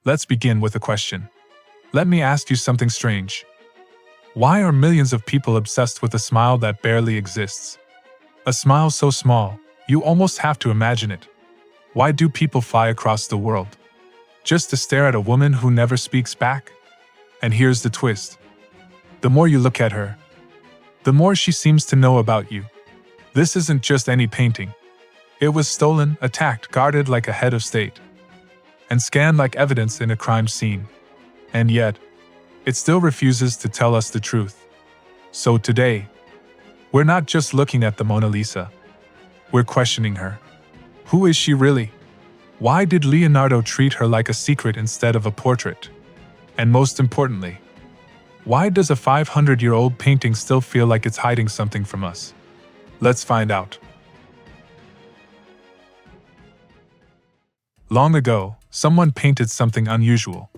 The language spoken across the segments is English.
Let's begin with a question. Let me ask you something strange. Why are millions of people obsessed with a smile that barely exists? A smile so small, you almost have to imagine it. Why do people fly across the world? Just to stare at a woman who never speaks back? And here's the twist. The more you look at her, the more she seems to know about you. This isn't just any painting. It was stolen, attacked, guarded like a head of state, and scanned like evidence in a crime scene. And yet, it still refuses to tell us the truth. So today, we're not just looking at the Mona Lisa. We're questioning her. Who is she really? Why did Leonardo treat her like a secret instead of a portrait? And most importantly, why does a 500-year-old painting still feel like it's hiding something from us? Let's find out. Long ago, someone painted something unusual.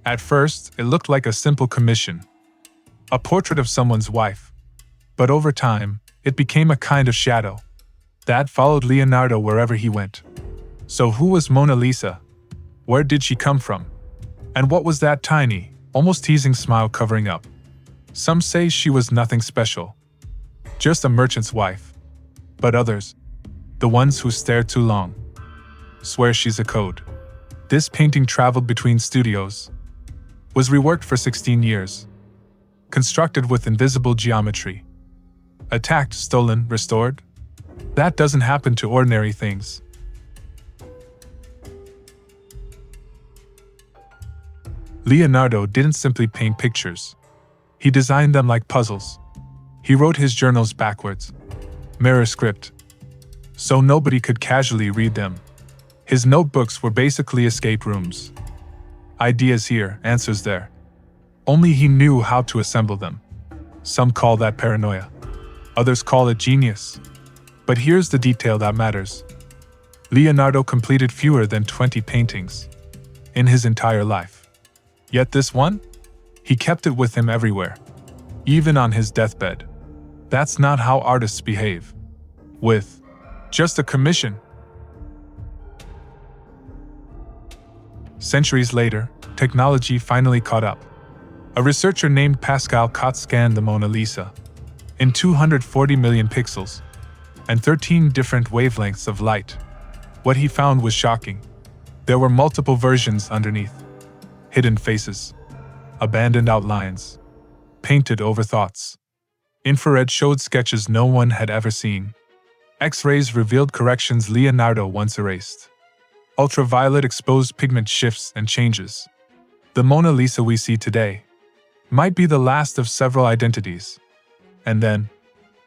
At first, it looked like a simple commission, a portrait of someone's wife. But over time, it became a kind of shadow that followed Leonardo wherever he went. So who was Mona Lisa? Where did she come from? And what was that tiny, almost teasing smile covering up? Some say she was nothing special, just a merchant's wife. But others, the ones who stare too long, swear she's a code. This painting traveled between studios, was reworked for 16 years, constructed with invisible geometry, attacked, stolen, restored. That doesn't happen to ordinary things. Leonardo didn't simply paint pictures. He designed them like puzzles. He wrote his journals backwards, mirror script, so nobody could casually read them. His notebooks were basically escape rooms. Ideas here, answers there. Only he knew how to assemble them. Some call that paranoia. Others call it genius. But here's the detail that matters. Leonardo completed fewer than 20 paintings in his entire life. Yet this one? He kept it with him everywhere, even on his deathbed. That's not how artists behave. With just a commission. Centuries later, technology finally caught up. A researcher named Pascal Cot scanned the Mona Lisa in 240 million pixels and 13 different wavelengths of light. What he found was shocking. There were multiple versions underneath. Hidden faces, abandoned outlines, painted over thoughts. Infrared showed sketches no one had ever seen. X-rays revealed corrections Leonardo once erased. Ultraviolet exposed pigment shifts and changes. The Mona Lisa we see today might be the last of several identities. And then,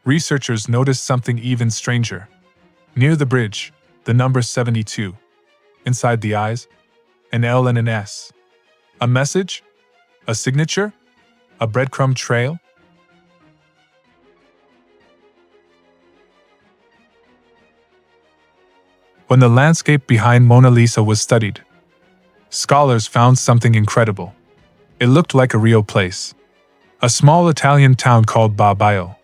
researchers noticed something even stranger. Near the bridge, the number 72. Inside the eyes, an L and an S. A message? A signature? A breadcrumb trail? When the landscape behind Mona Lisa was studied, scholars found something incredible. It looked like a real place. A small Italian town called Bobbio.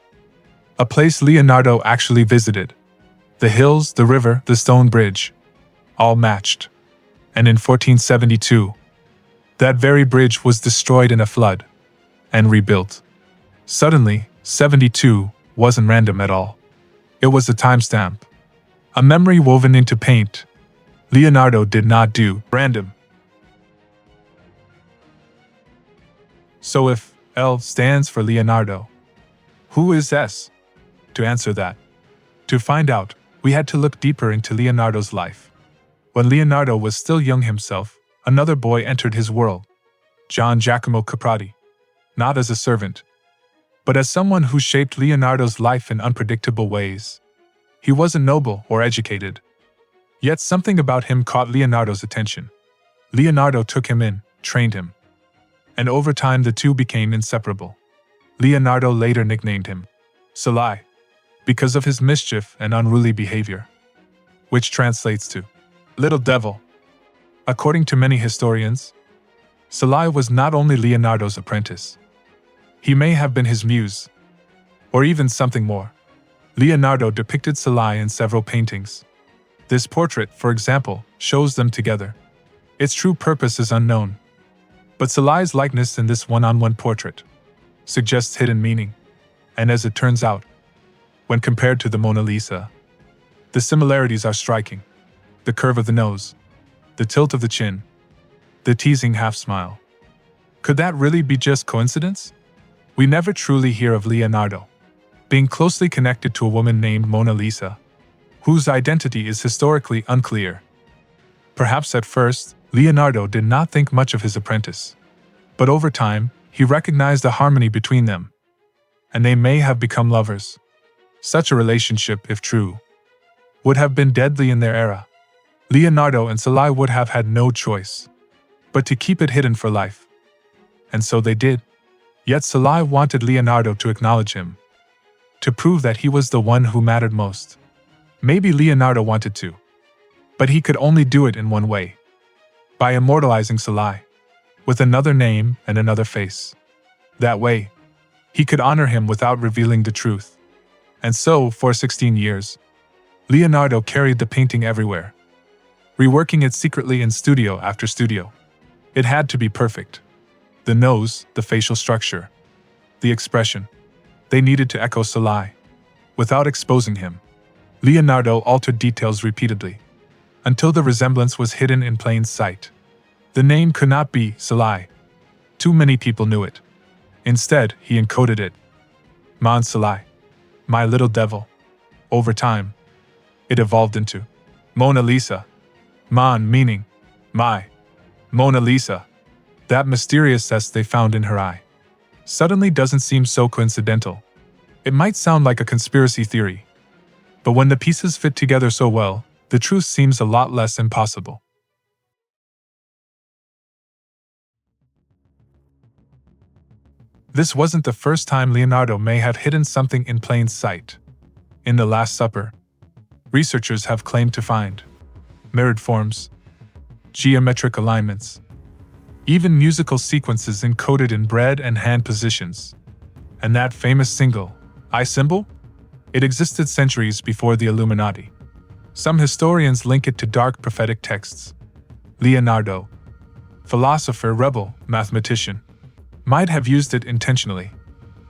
A place Leonardo actually visited. The hills, the river, the stone bridge, all matched. And in 1472, that very bridge was destroyed in a flood and rebuilt. Suddenly, 72 wasn't random at all. It was a timestamp, a memory woven into paint. Leonardo did not do random. So if L stands for Leonardo, who is S? To answer that, to find out, we had to look deeper into Leonardo's life. When Leonardo was still young himself, another boy entered his world, Gian Giacomo Caprati, not as a servant, but as someone who shaped Leonardo's life in unpredictable ways. He wasn't noble or educated, yet something about him caught Leonardo's attention. Leonardo took him in, trained him, and over time the two became inseparable. Leonardo later nicknamed him Salai, because of his mischief and unruly behavior, which translates to Little Devil. According to many historians, Salai was not only Leonardo's apprentice. He may have been his muse, or even something more. Leonardo depicted Salai in several paintings. This portrait, for example, shows them together. Its true purpose is unknown. But Salai's likeness in this one-on-one portrait suggests hidden meaning. And as it turns out, when compared to the Mona Lisa, the similarities are striking. The curve of the nose, the tilt of the chin, the teasing half-smile. Could that really be just coincidence? We never truly hear of Leonardo being closely connected to a woman named Mona Lisa, whose identity is historically unclear. Perhaps at first, Leonardo did not think much of his apprentice. But over time, he recognized the harmony between them, and they may have become lovers. Such a relationship, if true, would have been deadly in their era. Leonardo and Salai would have had no choice but to keep it hidden for life. And so they did. Yet Salai wanted Leonardo to acknowledge him, to prove that he was the one who mattered most. Maybe Leonardo wanted to, but he could only do it in one way: by immortalizing Salai with another name and another face. That way, he could honor him without revealing the truth. And so, for 16 years, Leonardo carried the painting everywhere, reworking it secretly in studio after studio. It had to be perfect. The nose, the facial structure, the expression. They needed to echo Salai, without exposing him. Leonardo altered details repeatedly, until the resemblance was hidden in plain sight. The name could not be Salai. Too many people knew it. Instead, he encoded it. Mon Salai, my little devil. Over time, it evolved into Mona Lisa. Mon meaning my. Mona Lisa. That mysterious S they found in her eye suddenly doesn't seem so coincidental. It might sound like a conspiracy theory, but when the pieces fit together so well, the truth seems a lot less impossible. This wasn't the first time Leonardo may have hidden something in plain sight. In The Last Supper, researchers have claimed to find mirrored forms, geometric alignments, even musical sequences encoded in bread and hand positions. And that famous single, I symbol? It existed centuries before the Illuminati. Some historians link it to dark prophetic texts. Leonardo, philosopher, rebel, mathematician, might have used it intentionally.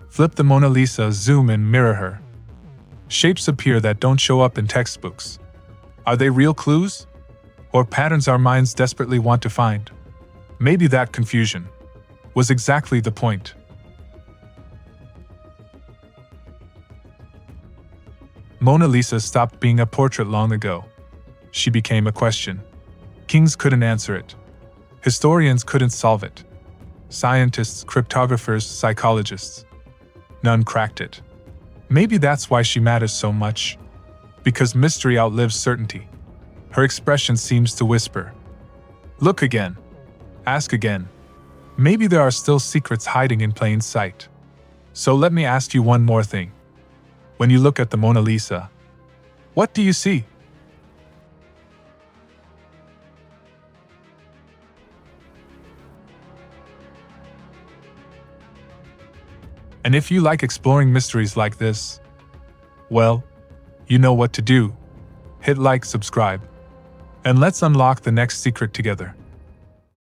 Flip the Mona Lisa, zoom in, mirror her. Shapes appear that don't show up in textbooks. Are they real clues? Or patterns our minds desperately want to find? Maybe that confusion was exactly the point. Mona Lisa stopped being a portrait long ago. She became a question. Kings couldn't answer it. Historians couldn't solve it. Scientists, cryptographers, psychologists. None cracked it. Maybe that's why she matters so much. Because mystery outlives certainty. Her expression seems to whisper. Look again. Ask again. Maybe there are still secrets hiding in plain sight. So let me ask you one more thing. When you look at the Mona Lisa, what do you see? And if you like exploring mysteries like this, well, you know what to do. Hit like, subscribe, and let's unlock the next secret together.